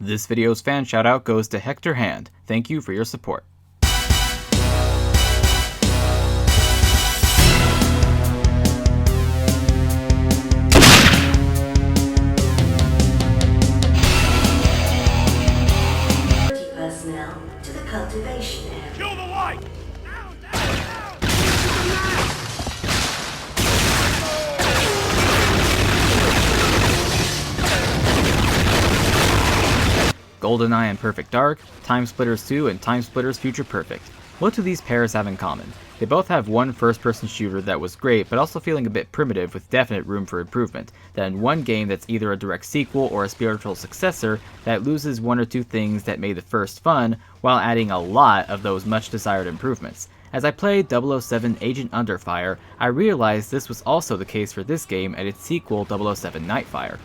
This video's fan shoutout goes to Hector Hand. Thank you for your support. Personnel to the cultivation area. Kill the light! GoldenEye and Perfect Dark, Time Splitters 2, and Time Splitters Future Perfect. What do these pairs have in common? They both have one first-person shooter that was great, but also feeling a bit primitive with definite room for improvement, then one game that's either a direct sequel or a spiritual successor that loses one or two things that made the first fun, while adding a lot of those much-desired improvements. As I played 007 Agent Underfire, I realized this was also the case for this game and its sequel 007 Nightfire.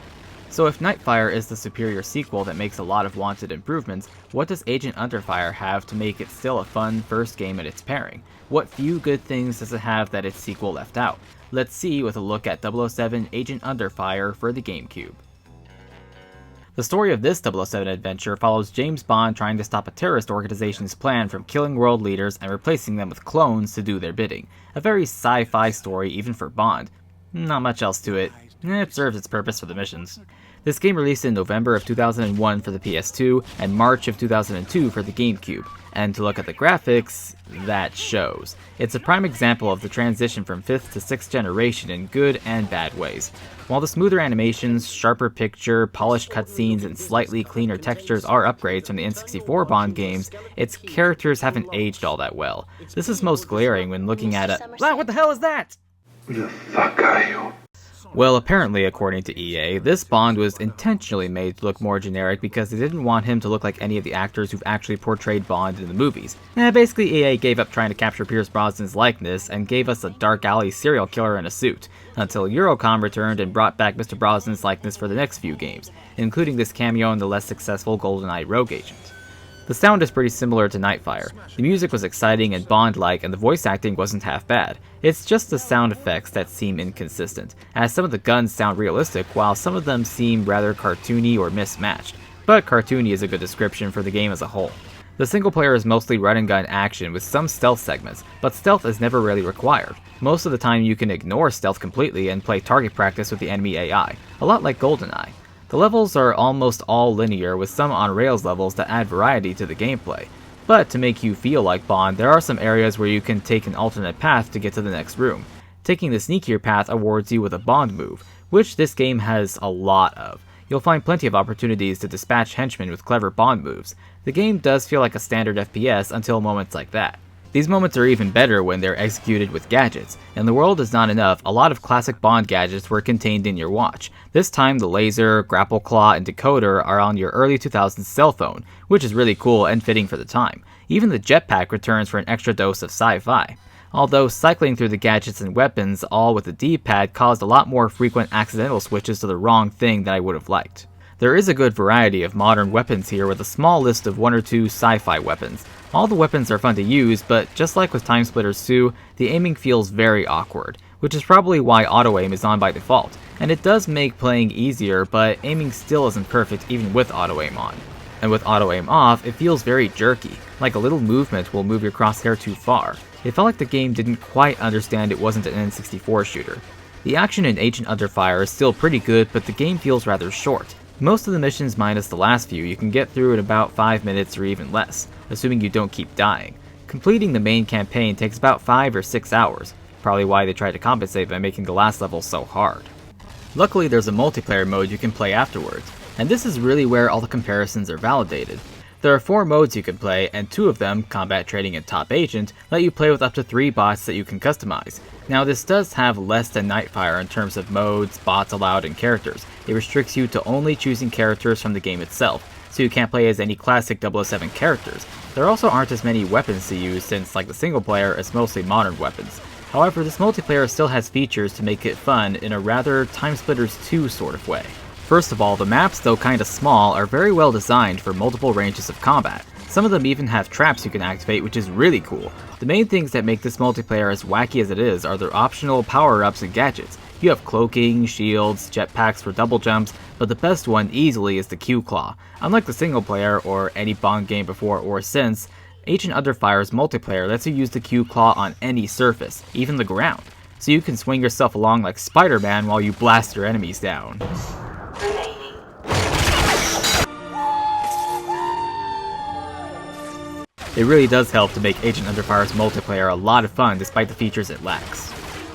So if Nightfire is the superior sequel that makes a lot of wanted improvements, what does Agent Underfire have to make it still a fun first game in its pairing? What few good things does it have that its sequel left out? Let's see with a look at 007 Agent Underfire for the GameCube. The story of this 007 adventure follows James Bond trying to stop a terrorist organization's plan from killing world leaders and replacing them with clones to do their bidding. A very sci-fi story even for Bond. Not much else to it. It serves its purpose for the missions. This game released in November of 2001 for the PS2 and March of 2002 for the GameCube, and to look at the graphics, that shows. It's a prime example of the transition from 5th to 6th generation in good and bad ways. While the smoother animations, sharper picture, polished cutscenes, and slightly cleaner textures are upgrades from the N64 Bond games, its characters haven't aged all that well. This is most glaring when looking at Wow, what the hell is that? Who the fuck are you? Well, apparently, according to EA, this Bond was intentionally made to look more generic because they didn't want him to look like any of the actors who've actually portrayed Bond in the movies. Basically, EA gave up trying to capture Pierce Brosnan's likeness and gave us a dark alley serial killer in a suit, until Eurocom returned and brought back Mr. Brosnan's likeness for the next few games, including this cameo in the less successful GoldenEye Rogue Agent. The sound is pretty similar to Nightfire. The music was exciting and Bond-like, and the voice acting wasn't half bad. It's just the sound effects that seem inconsistent, as some of the guns sound realistic while some of them seem rather cartoony or mismatched. But cartoony is a good description for the game as a whole. The single player is mostly run and gun action with some stealth segments, but stealth is never really required. Most of the time you can ignore stealth completely and play target practice with the enemy AI, a lot like GoldenEye. The levels are almost all linear, with some on-rails levels that add variety to the gameplay. But to make you feel like Bond, there are some areas where you can take an alternate path to get to the next room. Taking the sneakier path awards you with a Bond move, which this game has a lot of. You'll find plenty of opportunities to dispatch henchmen with clever Bond moves. The game does feel like a standard FPS until moments like that. These moments are even better when they're executed with gadgets. In The World Is Not Enough, a lot of classic Bond gadgets were contained in your watch. This time the laser, grapple claw, and decoder are on your early 2000s cell phone, which is really cool and fitting for the time. Even the jetpack returns for an extra dose of sci-fi. Although cycling through the gadgets and weapons all with the D-pad caused a lot more frequent accidental switches to the wrong thing than I would have liked. There is a good variety of modern weapons here with a small list of one or two sci-fi weapons. All the weapons are fun to use, but just like with Time Splitters 2, the aiming feels very awkward, which is probably why auto-aim is on by default, and it does make playing easier, but aiming still isn't perfect even with auto-aim on. And with auto-aim off, it feels very jerky, like a little movement will move your crosshair too far. It felt like the game didn't quite understand it wasn't an N64 shooter. The action in Agent Underfire is still pretty good, but the game feels rather short. Most of the missions minus the last few you can get through in about 5 minutes or even less, assuming you don't keep dying. Completing the main campaign takes about 5 or 6 hours, probably why they tried to compensate by making the last level so hard. Luckily there's a multiplayer mode you can play afterwards, and this is really where all the comparisons are validated. There are 4 modes you can play, and 2 of them, Combat Trading and Top Agent, let you play with up to 3 bots that you can customize. Now this does have less than Nightfire in terms of modes, bots allowed, and characters. It restricts you to only choosing characters from the game itself, so you can't play as any classic 007 characters. There also aren't as many weapons to use since, like the single player, it's mostly modern weapons. However, this multiplayer still has features to make it fun in a rather Time Splitters 2 sort of way. First of all, the maps, though kinda small, are very well designed for multiple ranges of combat. Some of them even have traps you can activate, which is really cool. The main things that make this multiplayer as wacky as it is are their optional power-ups and gadgets. You have cloaking, shields, jetpacks for double jumps, but the best one easily is the Q-Claw. Unlike the single player or any Bond game before or since, Agent Under Fire's multiplayer lets you use the Q-Claw on any surface, even the ground, so you can swing yourself along like Spider-Man while you blast your enemies down. Remaining. It really does help to make Agent Under Fire's multiplayer a lot of fun despite the features it lacks.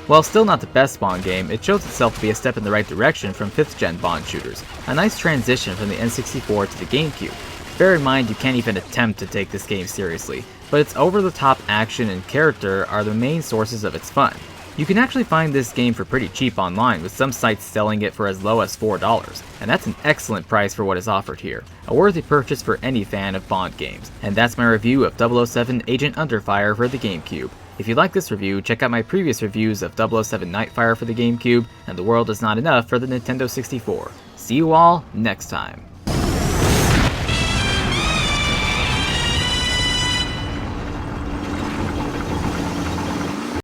While still not the best Bond game, it shows itself to be a step in the right direction from 5th gen Bond shooters, a nice transition from the N64 to the GameCube. Bear in mind you can't even attempt to take this game seriously, but its over-the-top action and character are the main sources of its fun. You can actually find this game for pretty cheap online, with some sites selling it for as low as $4, and that's an excellent price for what is offered here. A worthy purchase for any fan of Bond games. And that's my review of 007 Agent Under Fire for the GameCube. If you like this review, check out my previous reviews of 007 Nightfire for the GameCube, and The World Is Not Enough for the Nintendo 64. See you all next time.